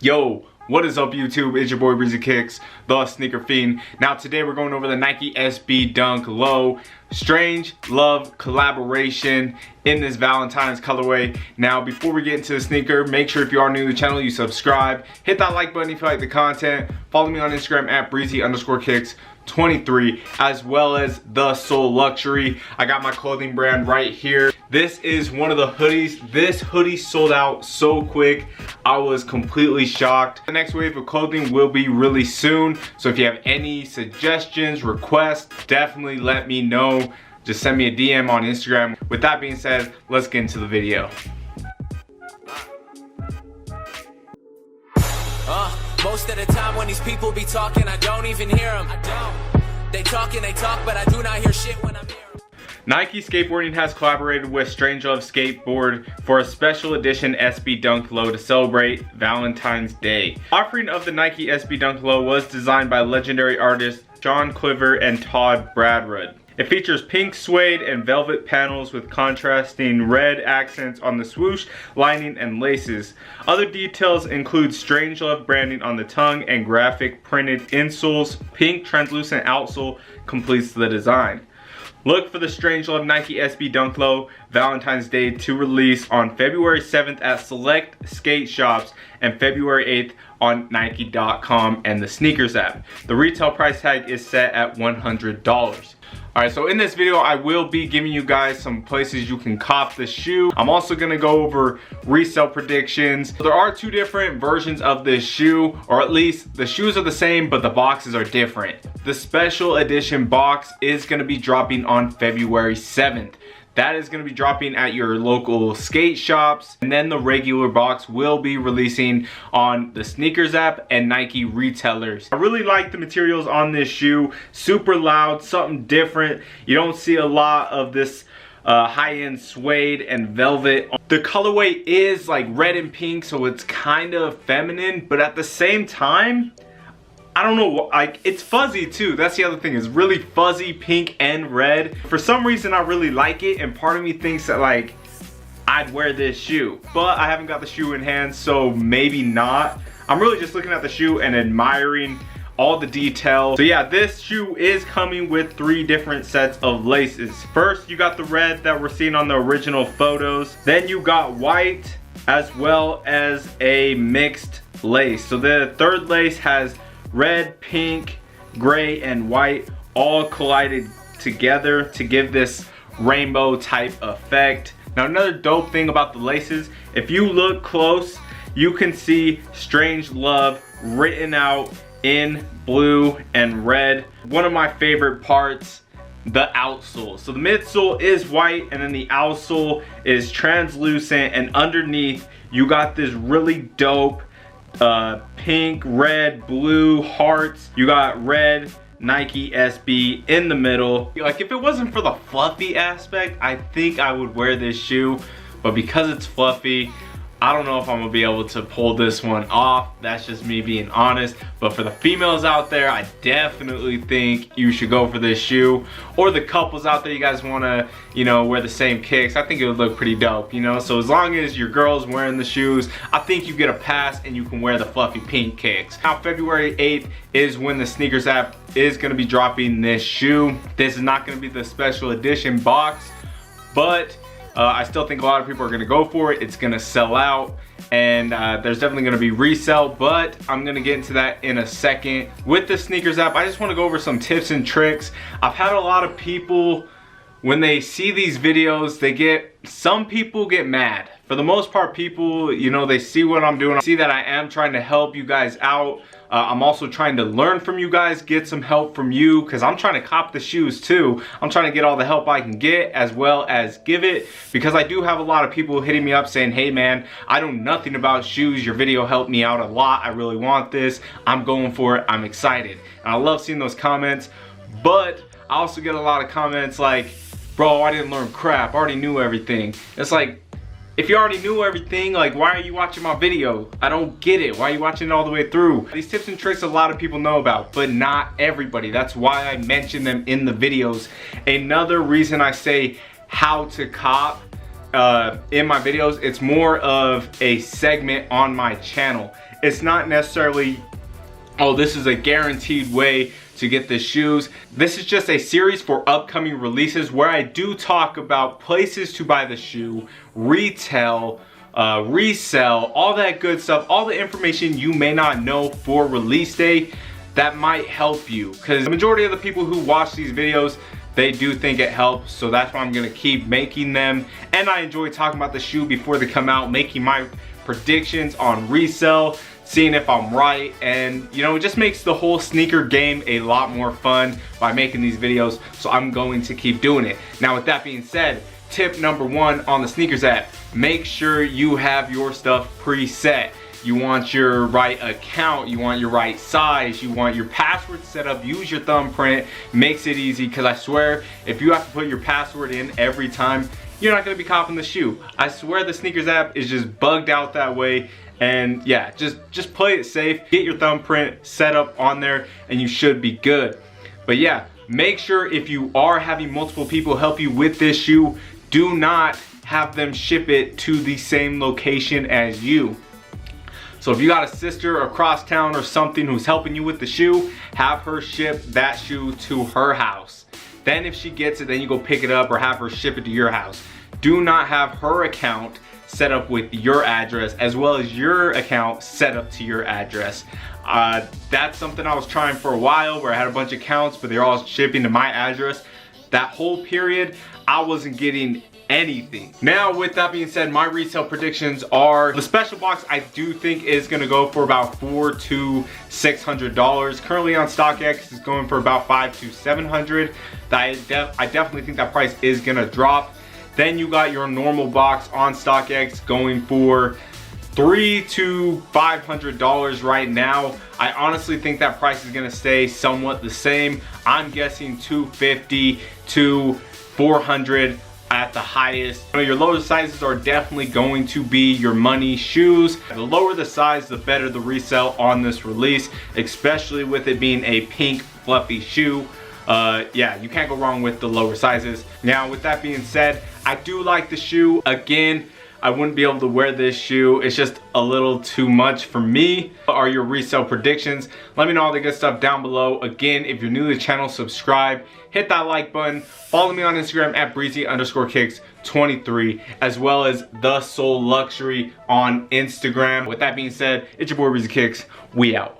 Yo, what is up YouTube? It's your boy Breezy Kicks, the Sneaker Fiend. Now today we're going over the Nike SB Dunk Low Strangelove collaboration in this Valentine's colorway. Now before we get into the sneaker, make sure if you are new to the channel, you subscribe. Hit that like button if you like the content. Follow me on Instagram at Breezy_Kicks23, as well as The Soul Luxury. I got my clothing brand right here. This is one of the hoodies. This hoodie sold out so quick. I was completely shocked. The next wave of clothing will be really soon. So if you have any suggestions, requests, definitely let me know. Just send me a DM on Instagram. With that being said, let's get into the video. Most of the time when these people be talking, I don't even hear them. They talk and they talk, but I do not hear shit when I'm here. Nike Skateboarding has collaborated with Strangelove Skateboard for a special edition SB Dunk Low to celebrate Valentine's Day. Offering of the Nike SB Dunk Low was designed by legendary artists John Cliver and Todd Bradrud. It features pink suede and velvet panels with contrasting red accents on the swoosh, lining, and laces. Other details include Strangelove branding on the tongue and graphic printed insoles. Pink translucent outsole completes the design. Look for the Strangelove Nike SB Dunk Low Valentine's Day to release on February 7th at select skate shops and February 8th on Nike.com and the Snkrs app. The retail price tag is set at $100. Alright, so in this video, I will be giving you guys some places you can cop the shoe. I'm also going to go over resale predictions. There are two different versions of this shoe, or at least the shoes are the same, but the boxes are different. The special edition box is going to be dropping on February 7th. That is going to be dropping at your local skate shops, and then the regular box will be releasing on the Snkrs app and Nike retailers. I really like the materials on this shoe. Super loud, something different. You don't see a lot of this high-end suede and velvet. The colorway is like red and pink, so it's kind of feminine, but at the same time, I don't know, like, it's fuzzy too. That's the other thing, is really fuzzy, pink and red. For some reason, I really like it, and part of me thinks that, like, I'd wear this shoe. But I haven't got the shoe in hand, so maybe not. I'm really just looking at the shoe and admiring all the details. So yeah, this shoe is coming with 3 different sets of laces. First, you got the red that we're seeing on the original photos. Then you got white, as well as a mixed lace. So the third lace has red, pink, gray, and white all collided together to give this rainbow type effect. Now another dope thing about the laces, if you look close, you can see Strangelove written out in blue and red. One of my favorite parts, the outsole. So the midsole is white, and then the outsole is translucent, and underneath you got this really dope pink, red, blue hearts. You got red Nike SB in the middle. Like, if it wasn't for the fluffy aspect, I think I would wear this shoe, but because it's fluffy, I don't know if I'm gonna be able to pull this one off. That's just me being honest. But for the females out there, I definitely think you should go for this shoe. Or the couples out there, you guys wanna, you know, wear the same kicks. I think it would look pretty dope, you know? So as long as your girl's wearing the shoes, I think you get a pass and you can wear the fluffy pink kicks. Now, February 8th is when the Snkrs app is gonna be dropping this shoe. This is not gonna be the special edition box, but I still think a lot of people are gonna go for it. It's gonna sell out, and there's definitely gonna be resale, but I'm gonna get into that in a second. With the Snkrs app, I just wanna go over some tips and tricks. I've had a lot of people, when they see these videos, some people get mad. For the most part, people, you know, they see what I'm doing, see that I am trying to help you guys out. I'm also trying to learn from you guys, get some help from you, because I'm trying to cop the shoes too. I'm trying to get all the help I can get, as well as give it, because I do have a lot of people hitting me up saying, hey man, I know nothing about shoes. Your video helped me out a lot. I really want this. I'm going for it. I'm excited. And I love seeing those comments, but I also get a lot of comments like, bro, I didn't learn crap. I already knew everything. It's like, if you already knew everything, like, why are you watching my video? I don't get it. Why are you watching it all the way through? These tips and tricks a lot of people know about, but not everybody. That's why I mention them in the videos. Another reason I say how to cop in my videos, it's more of a segment on my channel. It's not necessarily, oh, this is a guaranteed way to get the shoes. This is just a series for upcoming releases where I do talk about places to buy the shoe, retail, resell, all that good stuff, all the information you may not know for release day that might help you, because the majority of the people who watch these videos, they do think it helps, so that's why I'm gonna keep making them. And I enjoy talking about the shoe before they come out, making my predictions on resell, seeing if I'm right, and you know, it just makes the whole sneaker game a lot more fun by making these videos, so I'm going to keep doing it. Now with that being said, tip number 1 on the Snkrs app, make sure you have your stuff preset. You want your right account, you want your right size, you want your password set up, use your thumbprint, makes it easy, because I swear if you have to put your password in every time, you're not going to be copping the shoe. I swear the Snkrs app is just bugged out that way, and yeah, just play it safe, get your thumbprint set up on there, and you should be good. But yeah, make sure if you are having multiple people help you with this shoe, do not have them ship it to the same location as you. So if you got a sister across town or something who's helping you with the shoe, have her ship that shoe to her house. Then if she gets it, then you go pick it up or have her ship it to your house. Do not have her account set up with your address as well as your account set up to your address. That's something I was trying for a while, where I had a bunch of accounts, but they're all shipping to my address. That whole period, I wasn't getting anything. Now with that being said, my resale predictions are, the special box I do think is going to go for about $400 to $600. Currently on StockX is going for about $500 to $700. I definitely think that price is going to drop. Then you got your normal box on StockX going for $300 to $500 right now. I honestly think that price is going to stay somewhat the same. I'm guessing $250 to $400 at the highest. Your lower sizes are definitely going to be your money shoes. The lower the size, the better the resale on this release, especially with it being a pink fluffy shoe. Yeah, you can't go wrong with the lower sizes. Now with that being said, I do like the shoe. Again, I wouldn't be able to wear this shoe. It's just a little too much for me. What are your resale predictions? Let me know all the good stuff down below. Again, if you're new to the channel, subscribe, hit that like button, follow me on Instagram at breezy_kicks23, as well as The Soul Luxury on Instagram. With that being said, it's your boy Breezy Kicks. We out.